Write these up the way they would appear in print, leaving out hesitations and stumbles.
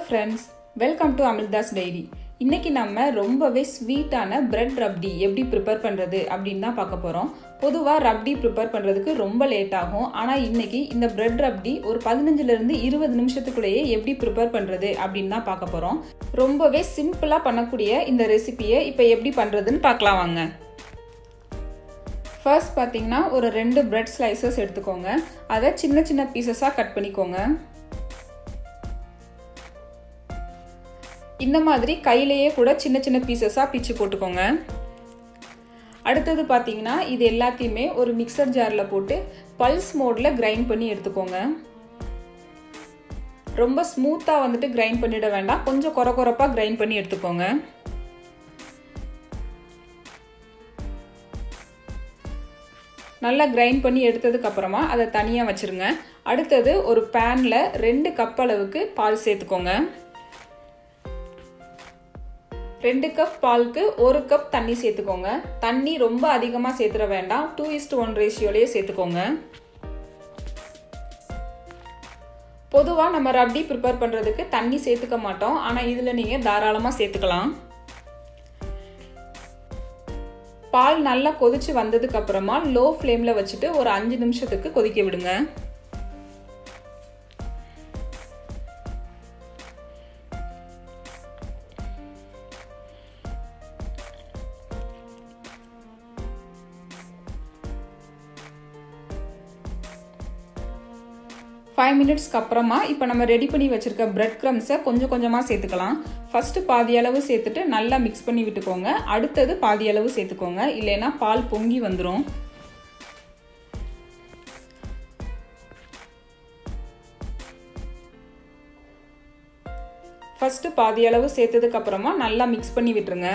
friends, welcome to Amilda's Diary. இன்னைக்கு நம்ம ரொம்பவே ஸ்வீட்டான bread rabdi எப்படி prepare பண்றது அப்படினு தான் பார்க்க போறோம். பொதுவா rabdi prepare பண்றதுக்கு ரொம்ப லேட் ஆகும். ஆனா இன்னைக்கு இந்த bread rabdi ஒரு 15 ல இருந்து 20 நிமிஷத்துக்குள்ளேயே எப்படி prepare பண்றது அப்படினு தான் பார்க்க போறோம். ரொம்பவே சிம்பிளா பண்ணக்கூடிய இந்த ரெசிபியை இப்போ எப்படி பண்றதுன்னு பார்க்கலாம் வாங்க. First பாத்தீங்கன்னா ஒரு 2 bread slices எடுத்துக்கோங்க. அதை சின்ன சின்ன பீசஸா கட் பண்ணிக்கோங்க. இந்த மாதிரி கையிலேயே கூட சின்ன சின்ன பீசஸா பிச்சு போட்டுக்கோங்க. அடுத்தது பாத்தீங்கன்னா இது எல்லாத்தையுமே ஒரு மிக்சர் ஜார்ல போட்டு பல்ஸ் மோட்ல கிரைண்ட் பண்ணி எடுத்துக்கோங்க. ரொம்ப ஸ்மூத்தா வந்துட்டு கிரைண்ட் பண்ணிட வேண்டாம், கொஞ்சம் கொரகொரப்பா கிரைண்ட் பண்ணி எடுத்துக்கோங்க. நல்லா கிரைண்ட் பண்ணி எடுத்ததுக்கு அப்புறமா அதை தனியா வச்சிருங்க. அடுத்தது ஒரு பேன்ல 2 கப் அளவுக்கு பால் சேர்த்துக்கோங்க. 2 கப் பாலுக்கு 1 கப் தண்ணி சேர்த்துக்கோங்க. தண்ணி ரொம்ப அதிகமா சேர்த்துற வேண்டாம், 2:1 ரேஷியோலயே சேர்த்துக்கோங்க. பொதுவா நம்ம ரப்டி ப்ரிப்பேர் பண்றதுக்கு தண்ணி சேர்த்துக்க மாட்டோம், ஆனா இதுல நீங்க தாராளமா சேர்த்துக்கலாம். பால் நல்லா கொதிச்சு வந்ததுக்கு அப்புறமா லோ ஃப்ளேம்ல வச்சுட்டு ஒரு 5 நிமிஷத்துக்கு கொதிக்க விடுங்க. Five minutes அப்புறமா இப்போ நம்ம ரெடி பண்ணி வச்சிருக்க பிரெட் கிரம்ஸை கொஞ்சம் கொஞ்சமா சேர்த்துக்கலாம். ஃபர்ஸ்ட் பாதி அளவு சேர்த்துட்டு நல்லா மிக்ஸ் பண்ணி விட்டுக்கோங்க. அடுத்தது பாதி அளவு சேர்த்துக்கோங்க, இல்லைன்னா பால் பொங்கி வந்துடும். ஃபர்ஸ்ட் பாதி அளவு சேர்த்ததுக்கு அப்புறமா நல்லா மிக்ஸ் பண்ணி விட்டுருங்க.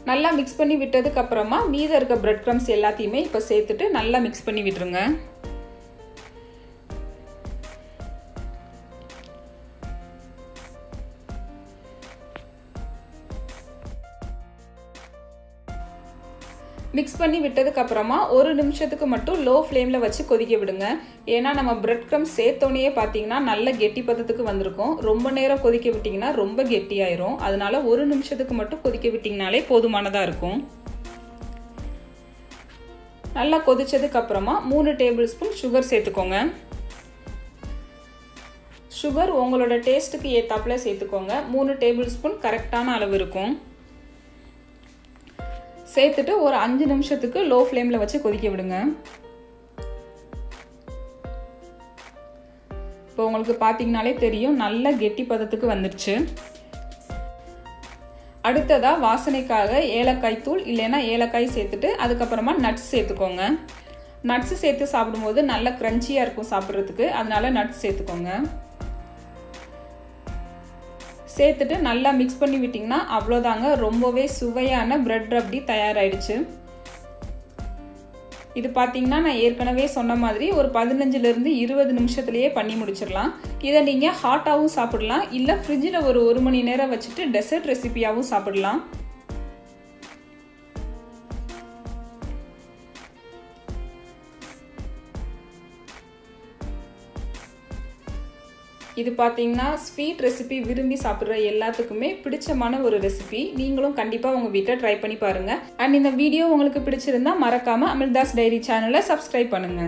நல்லா மிக்ஸ் பண்ணி விட்டதுக்கு அப்புறமா மீத இருக்க பிரெட் கிரம்ஸ் எல்லாத்தையுமே இப்போ சேர்த்துட்டு நல்லா மிக்ஸ் பண்ணி விட்டுருங்க. மிக்ஸ் பண்ணி விட்டதுக்கு அப்புறமா 1 நிமிஷத்துக்கு மட்டும் லோ ஃப்ளேம்ல வச்சு கொதிக்க விடுங்க. ஏன்னா நம்ம பிரெட் கிரம்ஸ் சேர்த்தோனே பாத்தீங்கன்னா நல்ல கெட்டி பதத்துக்கு வந்திருக்கும். ரொம்ப நேரம் கொதிக்க விட்டீங்கன்னா ரொம்ப கெட்டியாயிரும். அதனால 1 நிமிஷத்துக்கு மட்டும் கொதிக்க விட்டீங்கனாலே போதுமானதா இருக்கும். நல்லா கொதிச்சதுக்கு அப்புறமா 3 டேபிள் ஸ்பூன் சுகர் சேர்த்துக்கோங்க. சுகர் உங்களோட டேஸ்ட்டுக்கு ஏத்தாப்புல சேர்த்துக்கோங்க. 3 டேபிள் ஸ்பூன் கரெக்டான அளவு இருக்கும். சேர்த்துட்டு ஒரு 5 நிமிஷத்துக்கு லோ ஃப்ளேம்ல வச்சு கொதிக்க விடுங்க. இப்போ உங்களுக்கு பாத்தீங்கனாலே தெரியும் நல்ல கெட்டி பதத்துக்கு வந்துருச்சு. அடுத்ததா வாசனைக்காக ஏலக்காய் தூள் இல்லைன்னா ஏலக்காய் சேர்த்துட்டு அதுக்கப்புறமா நட்ஸ் சேர்த்துக்கோங்க. நட்ஸ் சேர்த்து சாப்பிடும்போது நல்ல கிரன்ச்சியா இருக்கும் சாப்பிட்றதுக்கு, அதனால நட்ஸ் சேர்த்துக்கோங்க. சேர்த்துட்டு நல்லா மிக்ஸ் பண்ணி விட்டீங்கன்னா அவ்வளோதாங்க, ரொம்பவே சுவையான பிரெட் ரப்டி தயாராயிடுச்சு. இது பார்த்தீங்கன்னா நான் ஏற்கனவே சொன்ன மாதிரி ஒரு 15 ல இருந்து 20 நிமிஷத்துலயே பண்ணி முடிச்சிடலாம். இதை நீங்க ஹாட்டாவும் சாப்பிடலாம், இல்ல ஃப்ரிட்ஜில் ஒரு 1 மணி நேரம் வச்சுட்டு டெசர்ட் ரெசிபியாவும் சாப்பிடலாம். இது பார்த்தீங்கன்னா ஸ்வீட் ரெசிபி விரும்பி சாப்பிட்ற எல்லாத்துக்குமே பிடிச்சமான ஒரு ரெசிபி. நீங்களும் கண்டிப்பா உங்க வீட்டில் ட்ரை பண்ணி பாருங்க. அண்ட் இந்த வீடியோ உங்களுக்கு பிடிச்சிருந்தா மறக்காம அமில்தாஸ் டைரி சேனலை சப்ஸ்கிரைப் பண்ணுங்க.